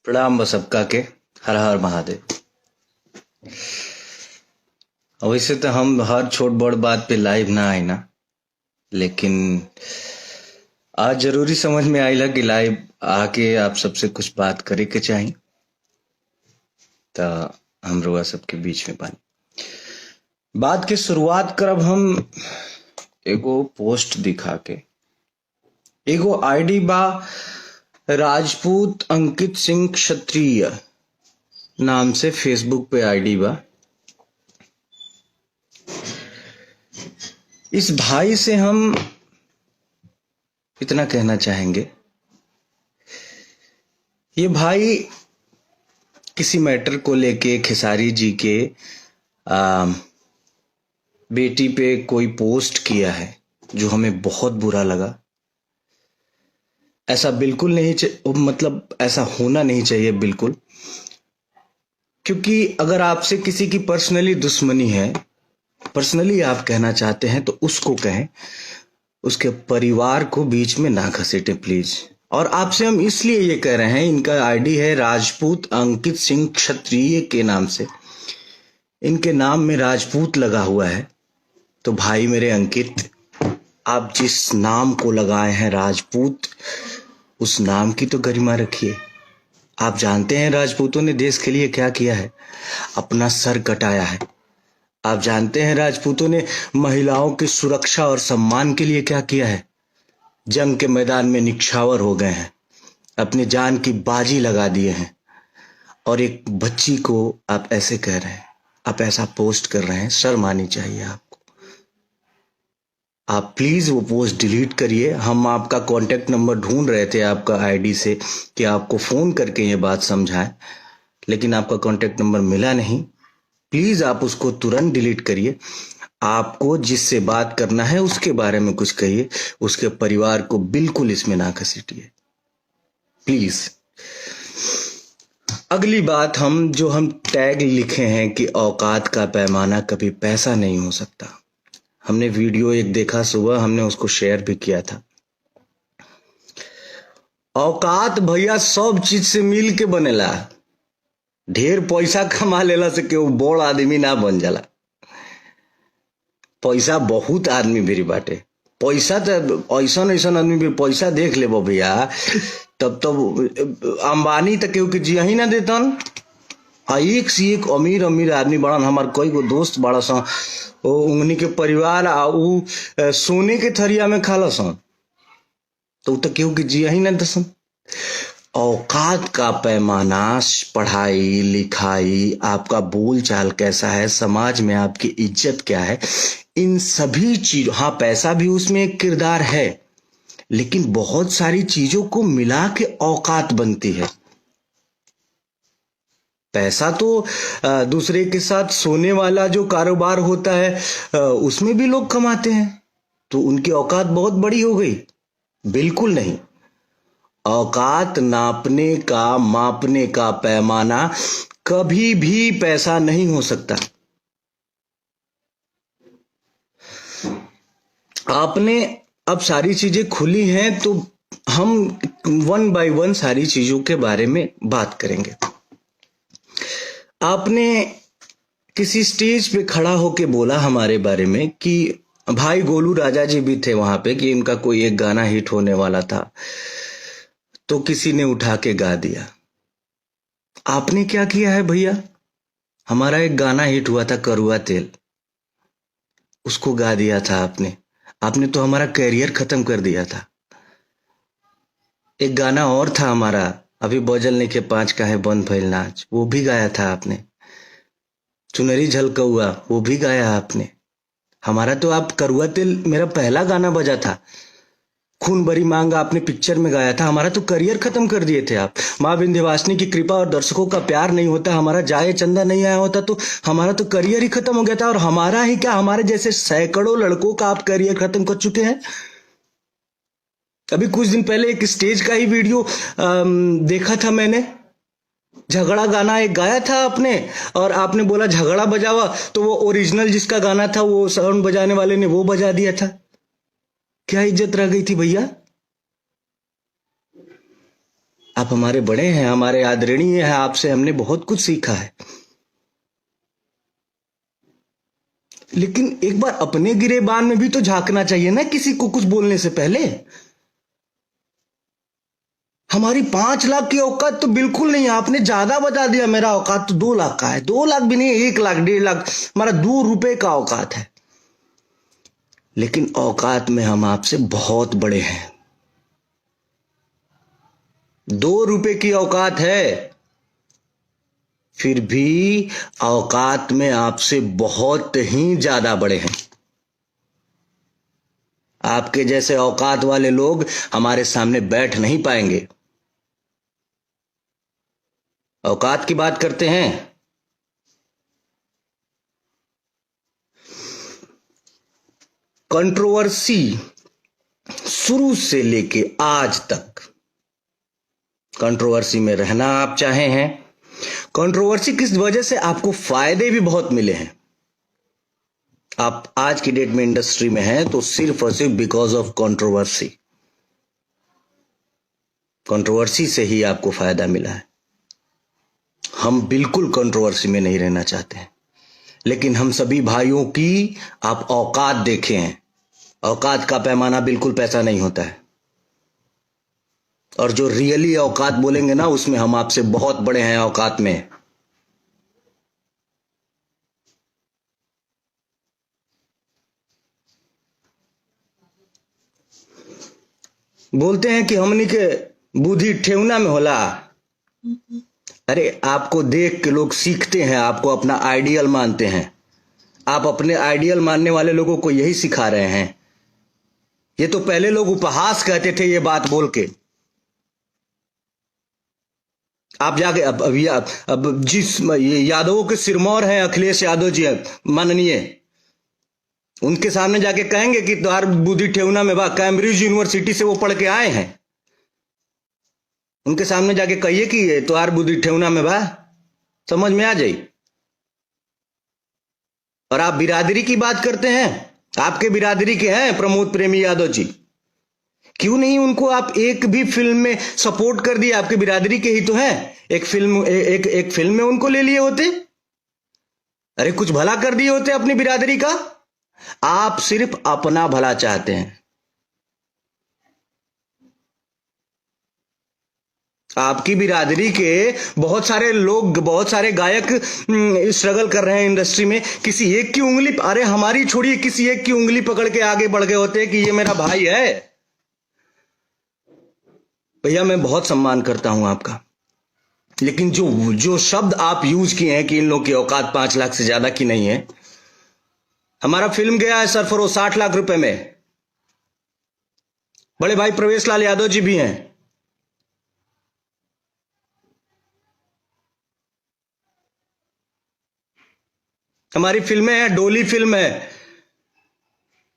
प्रणाम बस सबका के। हर हर महादेव। वैसे तो हम हर छोट बड़ बात पे लाइव ना आए ना, लेकिन आज जरूरी समझ में आइला कि लाइव आके आप सबसे कुछ बात करे के चाही, तो हम रुआ सबके बीच में बानी। बात की शुरुआत करब हम एगो पोस्ट दिखा के। एगो आईडी बा राजपूत अंकित सिंह क्षत्रिय नाम से फेसबुक पे आईडी बा। इस भाई से हम इतना कहना चाहेंगे, ये भाई किसी मैटर को लेके खेसारी जी के बेटी पे कोई पोस्ट किया है जो हमें बहुत बुरा लगा। ऐसा बिल्कुल नहीं मतलब ऐसा होना नहीं चाहिए बिल्कुल, क्योंकि अगर आपसे किसी की पर्सनली दुश्मनी है, पर्सनली आप कहना चाहते हैं तो उसको कहें, उसके परिवार को बीच में ना घसीटे प्लीज। और आपसे हम इसलिए ये कह रहे हैं, इनका आईडी है राजपूत अंकित सिंह क्षत्रिय के नाम से, इनके नाम में राजपूत लगा हुआ है। तो भाई मेरे अंकित, आप जिस नाम को लगाए हैं राजपूत, उस नाम की तो गरिमा रखिए। आप जानते हैं राजपूतों ने देश के लिए क्या किया है, अपना सर कटाया है। आप जानते हैं राजपूतों ने महिलाओं की सुरक्षा और सम्मान के लिए क्या किया है, जंग के मैदान में निछावर हो गए हैं, अपनी जान की बाजी लगा दिए हैं। और एक बच्ची को आप ऐसे कह रहे हैं, आप ऐसा पोस्ट कर रहे हैं, शर्म आनी चाहिए आपको। आप प्लीज वो पोस्ट डिलीट करिए। हम आपका कांटेक्ट नंबर ढूंढ रहे थे आपका आईडी से कि आपको फोन करके ये बात समझाएं, लेकिन आपका कांटेक्ट नंबर मिला नहीं। प्लीज आप उसको तुरंत डिलीट करिए। आपको जिससे बात करना है उसके बारे में कुछ कहिए, उसके परिवार को बिल्कुल इसमें ना घसीटिए प्लीज। अगली बात, हम टैग लिखे हैं कि औकात का पैमाना कभी पैसा नहीं हो सकता। हमने वीडियो एक देखा सुबह, हमने उसको शेयर भी किया था। औकात भैया सब चीज से मिल के बनेला। ढेर पैसा कमा लेला से केहू बड़ आदमी ना बन जाला। पैसा बहुत आदमी भी बाटे, पैसा तो ऐसा आदमी भी पैसा देख लेबो भैया, तब तो अंबानी तक केहू के जिया ही ना देतन। एक से एक अमीर अमीर आदमी बड़न। हमार कई गो दोस्त बड़ा सा, उंगनी के परिवार उ सोने के थरिया में खाला सन, तो केहू के जिया ही ना दसन। औकात का पैमाना, पढ़ाई लिखाई, आपका बोल चाल कैसा है, समाज में आपकी इज्जत क्या है, इन सभी चीज, हाँ पैसा भी उसमें एक किरदार है, लेकिन बहुत सारी चीजों को मिला के औकात बनती है। पैसा तो दूसरे के साथ सोने वाला जो कारोबार होता है उसमें भी लोग कमाते हैं, तो उनकी औकात बहुत बड़ी हो गई? बिल्कुल नहीं। औकात नापने का, मापने का पैमाना कभी भी पैसा नहीं हो सकता। आपने अब सारी चीजें खुली हैं, तो हम वन बाय वन सारी चीजों के बारे में बात करेंगे। आपने किसी स्टेज पे खड़ा होके बोला हमारे बारे में कि भाई गोलू राजा जी भी थे वहां पे, कि इनका कोई एक गाना हिट होने वाला था, तो किसी ने उठा के गा दिया। आपने क्या किया है भैया? हमारा एक गाना हिट हुआ था करुआ तेल, उसको गा दिया था आपने। आपने तो हमारा कैरियर खत्म कर दिया था। एक गाना और था हमारा, अभी बजल नहीं के 5 का है बंद भइल नाच, वो भी गाया था आपने। चुनरी झलकौआ, वो भी गाया आपने। हमारा तो आप करुआ तेल मेरा पहला गाना बजा था। खून भरी मांग आपने पिक्चर में गाया था। हमारा तो करियर खत्म कर दिए थे आप। माँ विंध्यवासिनी की कृपा और दर्शकों का प्यार नहीं होता, हमारा जाए चंदा नहीं आया होता, तो हमारा तो करियर ही खत्म हो गया था। और हमारा ही क्या, हमारे जैसे सैकड़ों लड़कों का आप करियर खत्म कर चुके हैं। अभी कुछ दिन पहले एक स्टेज का ही वीडियो देखा था मैंने, झगड़ा गाना एक गाया था आपने, और आपने बोला झगड़ा बजावा, तो वो ओरिजिनल जिसका गाना था वो साउंड बजाने वाले ने वो बजा दिया था। क्या इज्जत रह गई थी भैया? आप हमारे बड़े हैं, हमारे आदरणीय हैं, आपसे हमने बहुत कुछ सीखा है। लेकिन एक बार अपने गिरेबान में भी तो झांकना चाहिए ना, किसी को कुछ बोलने से पहले। हमारी 5 लाख की औकात तो बिल्कुल नहीं है, आपने ज्यादा बता दिया। मेरा औकात तो 2 लाख का है, 2 लाख भी नहीं, 1 लाख 1.5 लाख, हमारा 2 रुपए का औकात है। लेकिन औकात में हम आपसे बहुत बड़े हैं। 2 रुपए की औकात है, फिर भी औकात में आपसे बहुत ही ज्यादा बड़े हैं। आपके जैसे औकात वाले लोग हमारे सामने बैठ नहीं पाएंगे। औकात की बात करते हैं। कंट्रोवर्सी शुरू से लेके आज तक कंट्रोवर्सी में रहना आप चाहे हैं। कंट्रोवर्सी किस वजह से आपको फायदे भी बहुत मिले हैं। आप आज की डेट में इंडस्ट्री में हैं तो सिर्फ और सिर्फ बिकॉज ऑफ कंट्रोवर्सी। कंट्रोवर्सी से ही आपको फायदा मिला है। हम बिल्कुल कंट्रोवर्सी में नहीं रहना चाहते हैं, लेकिन हम सभी भाइयों की आप औकात देखे हैं। औकात का पैमाना बिल्कुल पैसा नहीं होता है, और जो रियली औकात बोलेंगे ना, उसमें हम आपसे बहुत बड़े हैं औकात में। बोलते हैं कि हमनी के बुद्धि ठेवना में होला। अरे आपको देख के लोग सीखते हैं, आपको अपना आइडियल मानते हैं। आप अपने आइडियल मानने वाले लोगों को यही सिखा रहे हैं। ये तो पहले लोग उपहास कहते थे ये बात बोल के। आप जाके अब जिस यादवों के सिरमौर हैं अखिलेश यादव जी माननीय, उनके सामने जाके कहेंगे कि तुम्हार बुद्धि ठेवना में बा, कैम्ब्रिज यूनिवर्सिटी से वो पढ़ के आए हैं। उनके सामने जाके कहिए कि तुम्हार बुद्धि ठेवना में बा, समझ में आ जाई। और आप बिरादरी की बात करते हैं, आपके बिरादरी के हैं प्रमोद प्रेमी यादव जी। क्यों नहीं उनको आप एक भी फिल्म में सपोर्ट कर दिए? आपके बिरादरी के ही तो हैं। एक फिल्म में उनको ले लिए होते। अरे कुछ भला कर दिए होते अपनी बिरादरी का। आप सिर्फ अपना भला चाहते हैं। आपकी बिरादरी के बहुत सारे लोग, बहुत सारे गायक स्ट्रगल कर रहे हैं इंडस्ट्री में। किसी एक की उंगली, अरे हमारी छोड़िए, किसी एक की उंगली पकड़ के आगे बढ़ गए होते कि ये मेरा भाई है। भैया मैं बहुत सम्मान करता हूं आपका, लेकिन जो शब्द आप यूज किए हैं कि इन लोगों की औकात 5 लाख से ज्यादा की नहीं है। हमारा फिल्म गया है सरफरोश 60 लाख रुपए में। बड़े भाई प्रवेश लाल यादव जी भी हैं। हमारी फिल्में हैं, डोली फिल्म है।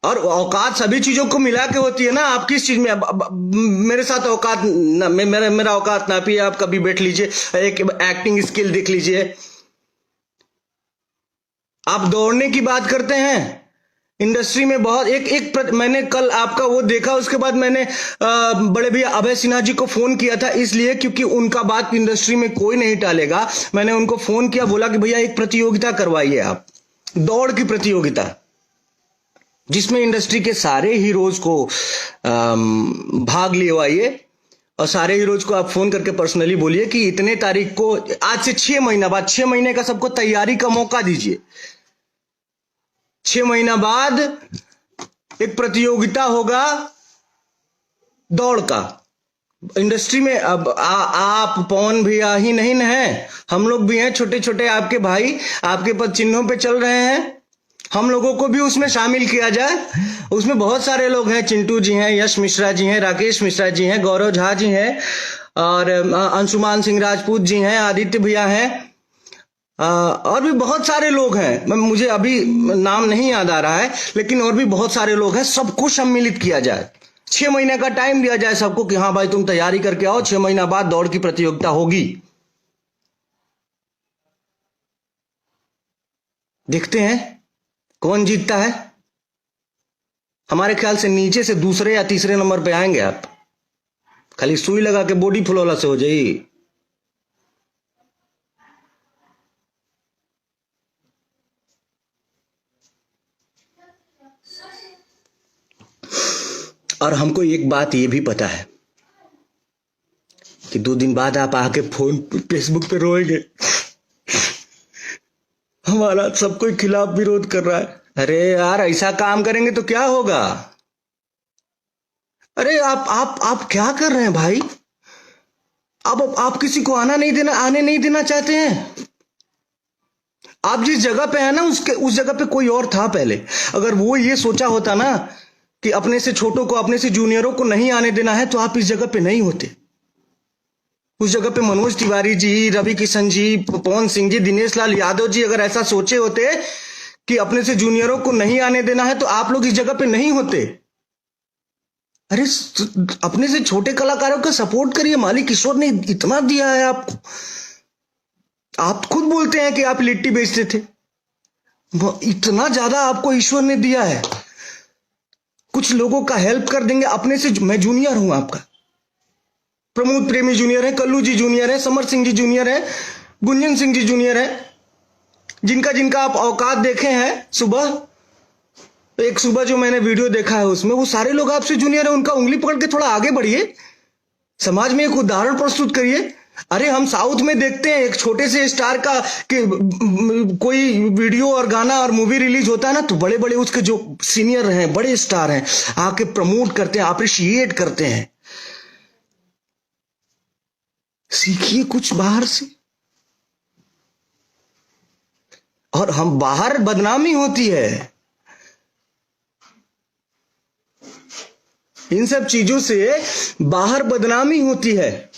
और औकात सभी चीजों को मिला के होती है ना। आप किस चीज में मेरे साथ औकात ना, मेरा औकात नापिए। आप कभी बैठ लीजिए, एक एक्टिंग स्किल देख लीजिए। आप दौड़ने की बात करते हैं इंडस्ट्री में बहुत मैंने कल आपका वो देखा, उसके बाद मैंने बड़े भैया अभय सिन्हा जी को फोन किया था, इसलिए क्योंकि उनका बात इंडस्ट्री में कोई नहीं टालेगा। मैंने उनको फोन किया, बोला कि भैया एक प्रतियोगिता करवाइए आप, दौड़ की प्रतियोगिता, जिसमें इंडस्ट्री के सारे हीरोज को भाग लिवाइए। और सारे हीरोज को आप फोन करके पर्सनली बोलिए कि इतने तारीख को, आज से 6 महीना बाद, 6 महीने का सबको तैयारी का मौका दीजिए। 6 महीना बाद एक प्रतियोगिता होगा दौड़ का। इंडस्ट्री में अब आप पवन भैया ही नहीं है, हम लोग भी हैं, छोटे छोटे आपके भाई आपके पद चिन्हों पे चल रहे हैं। हम लोगों को भी उसमें शामिल किया जाए। उसमें बहुत सारे लोग हैं, चिंटू जी हैं, यश मिश्रा जी हैं, राकेश मिश्रा जी हैं, गौरव झा जी हैं, और अंशुमान सिंह राजपूत जी हैं, आदित्य भैया हैं, और भी बहुत सारे लोग हैं। मुझे अभी नाम नहीं याद आ रहा है, लेकिन और भी बहुत सारे लोग हैं। सबको सम्मिलित किया जाए, 6 महीने का टाइम दिया जाए सबको कि हाँ भाई तुम तैयारी करके आओ, 6 महीना बाद दौड़ की प्रतियोगिता होगी। देखते हैं कौन जीतता है। हमारे ख्याल से नीचे से दूसरे या तीसरे नंबर पे आएंगे आप। खाली सुई लगा के बॉडी फुलौला से हो जाई। और हमको एक बात ये भी पता है कि 2 दिन बाद आप आके फोन फेसबुक पे रोएंगे, हमारा सब कोई खिलाफ विरोध कर रहा है। अरे यार, ऐसा काम करेंगे तो क्या होगा? अरे आप क्या कर रहे हैं भाई? अब आप किसी को आने नहीं देना चाहते हैं। आप जिस जगह पे है ना, उस जगह पे कोई और था पहले। अगर वो ये सोचा होता ना कि अपने से छोटों को, अपने से जूनियरों को नहीं आने देना है, तो आप इस जगह पे नहीं होते। उस जगह पे मनोज तिवारी जी, रवि किशन जी, पवन सिंह जी, दिनेश लाल यादव जी अगर ऐसा सोचे होते कि अपने से जूनियरों को नहीं आने देना है, तो आप लोग इस जगह पे नहीं होते। अरे अपने से छोटे कलाकारों का सपोर्ट करिए, मालिक ईश्वर ने इतना दिया है आपको। आप खुद बोलते हैं कि आप लिट्टी बेचते थे, इतना ज्यादा आपको ईश्वर ने दिया है। कुछ लोगों का हेल्प कर देंगे अपने से। मैं जूनियर हूं आपका, प्रमोद प्रेमी जूनियर है, कल्लू जी जूनियर है, समर सिंह जी जूनियर है, गुंजन सिंह जी जूनियर है। जिनका जिनका आप औकात देखे हैं, सुबह जो मैंने वीडियो देखा है उसमें वो सारे लोग आपसे जूनियर है। उनका उंगली पकड़ के थोड़ा आगे बढ़िए, समाज में एक उदाहरण प्रस्तुत करिए। अरे हम साउथ में देखते हैं एक छोटे से स्टार का कि कोई वीडियो और गाना और मूवी रिलीज होता है ना, तो बड़े बड़े उसके जो सीनियर हैं, बड़े स्टार हैं, आके प्रमोट करते हैं, अप्रिशिएट करते हैं। सीखिए कुछ बाहर से। और हम बाहर बदनामी होती है, इन सब चीजों से बाहर बदनामी होती है।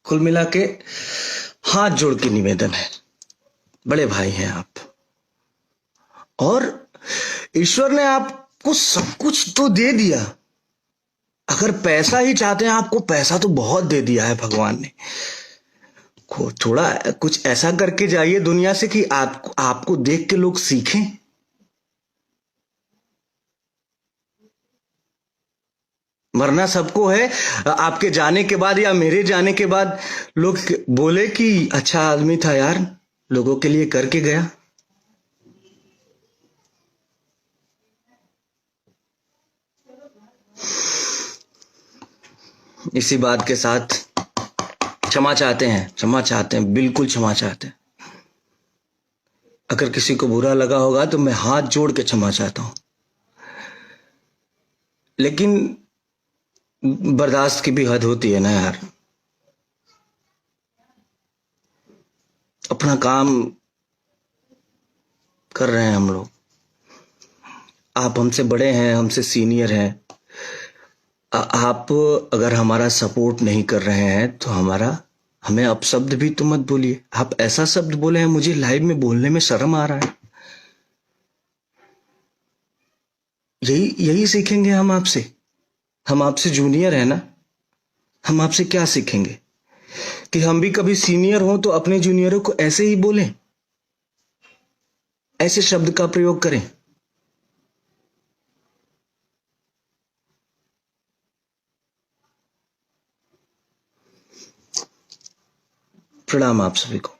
कुल मिला के हाथ जोड़ के निवेदन है, बड़े भाई हैं आप, और ईश्वर ने आपको सब कुछ तो दे दिया। अगर पैसा ही चाहते हैं, आपको पैसा तो बहुत दे दिया है भगवान ने। थोड़ा कुछ ऐसा करके जाइए दुनिया से कि आपको देख के लोग सीखें। मरना सबको है। आपके जाने के बाद या मेरे जाने के बाद लोग बोले कि अच्छा आदमी था यार, लोगों के लिए करके गया। इसी बात के साथ क्षमा चाहते हैं, बिल्कुल क्षमा चाहते हैं। अगर किसी को बुरा लगा होगा तो मैं हाथ जोड़ के क्षमा चाहता हूं, लेकिन बर्दाश्त की भी हद होती है ना यार। अपना काम कर रहे हैं हम लोग, आप हमसे बड़े हैं, हमसे सीनियर हैं। आप अगर हमारा सपोर्ट नहीं कर रहे हैं तो हमें अपशब्द भी तो मत बोलिए। आप ऐसा शब्द बोले हैं, मुझे लाइव में बोलने में शर्म आ रहा है। यही सीखेंगे हम आपसे। हम आपसे जूनियर है ना, हम आपसे क्या सीखेंगे कि हम भी कभी सीनियर हों तो अपने जूनियरों को ऐसे ही बोलें, ऐसे शब्द का प्रयोग करें। प्रणाम आप सभी को।